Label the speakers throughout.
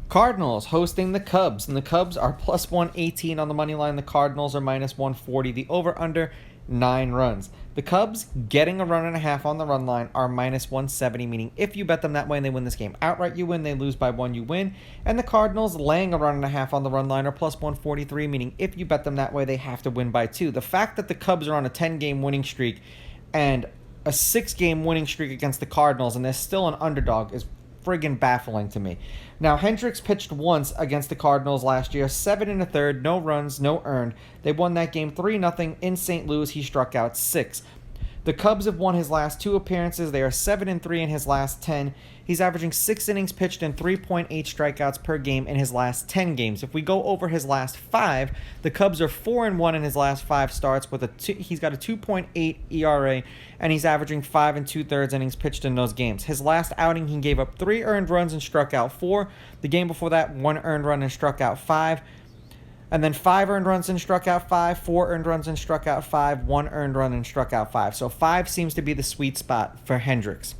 Speaker 1: Cardinals hosting the Cubs, and the Cubs are plus 118 on the money line. The Cardinals are minus 140. The over-under, 9 runs. The Cubs getting a run and a half on the run line are minus 170, meaning if you bet them that way and they win this game outright, you win. They lose by 1, you win. And the Cardinals laying a run and a half on the run line are plus 143, meaning if you bet them that way, they have to win by 2. The fact that the Cubs are on a 10-game winning streak and a 6-game winning streak against the Cardinals, and they're still an underdog, is friggin' baffling to me. Now, Hendricks pitched once against the Cardinals last year, 7 1/3, no runs, no earned. They won that game 3-0 in St. Louis. He struck out 6. The Cubs have won his last 2 appearances. They are 7-3 in his last 10. He's averaging 6 innings pitched and 3.8 strikeouts per game in his last 10 games. If we go over his last 5, the Cubs are 4-1 in his last 5 starts. He's got a 2.8 ERA, and he's averaging 5 2/3 innings pitched in those games. His last outing, he gave up 3 earned runs and struck out 4. The game before that, 1 earned run and struck out 5. And then 5 earned runs and struck out 5, 4 earned runs and struck out 5, 1 earned run and struck out 5. So 5 seems to be the sweet spot for Hendricks.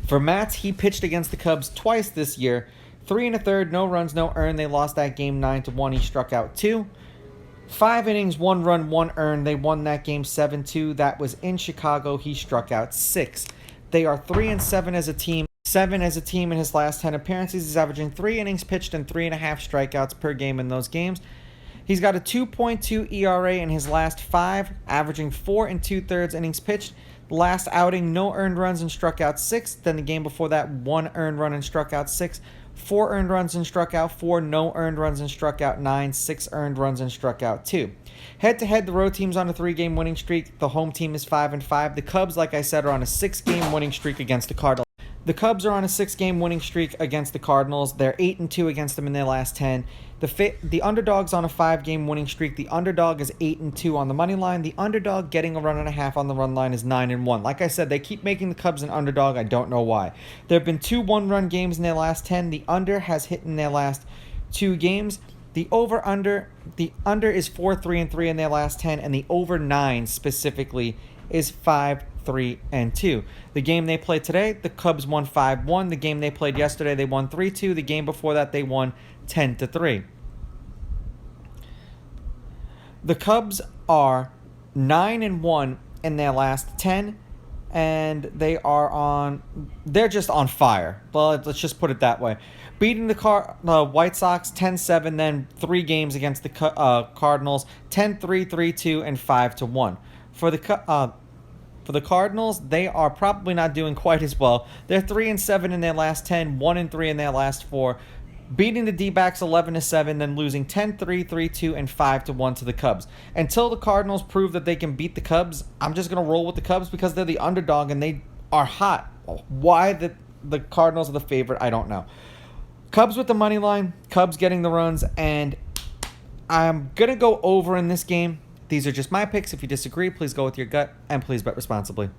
Speaker 1: For Matz, he pitched against the Cubs twice this year. 3 1/3, no runs, no earned. They lost that game 9-1. He struck out 2. 5 innings, 1 run, 1 earned. They won that game 7-2. That was in Chicago. He struck out 6. They are 3-7 as a team. 7 as a team in his last 10 appearances. He's averaging 3 innings pitched and 3.5 strikeouts per game in those games. He's got a 2.2 ERA in his last 5, averaging 4 2/3 innings pitched. Last outing, no earned runs and struck out 6. Then the game before that, 1 earned run and struck out 6. 4 earned runs and struck out 4. No earned runs and struck out 9. 6 earned runs and struck out 2. Head-to-head, the road team's on a 3-game winning streak. The home team is 5-5. The Cubs, like I said, are on a 6-game winning streak against the Cardinals. The Cubs are on a 6-game winning streak against the Cardinals. They're 8-2 against them in their last 10. The underdog's on a 5-game winning streak. The underdog is 8-2 on the money line. The underdog getting a run and a half on the run line is 9-1. Like I said, they keep making the Cubs an underdog. I don't know why. There have been 2 one-run games in their last 10. The under has hit in their last 2 games. The over-under is 4-3-3 in their last 10, and the over-9 specifically is 5-3-2. The game they played today, the Cubs won 5-1. The game they played yesterday, they won 3-2. The game before that, they won 10-3. The Cubs are 9-1 in their last 10, and they're just on fire. Well, let's just put it that way. Beating the White Sox 10-7, then 3 games against the Cardinals, 10-3, 3-2, and 5-1. For the Cardinals, they are probably not doing quite as well. They're 3-7 in their last 10, 1-3 in their last 4. Beating the D-backs 11-7, then losing 10-3, 3-2, and 5-1 to the Cubs. Until the Cardinals prove that they can beat the Cubs, I'm just going to roll with the Cubs because they're the underdog and they are hot. Why the Cardinals are the favorite, I don't know. Cubs with the money line, Cubs getting the runs, and I'm going to go over in this game. These are just my picks. If you disagree, please go with your gut, and please bet responsibly.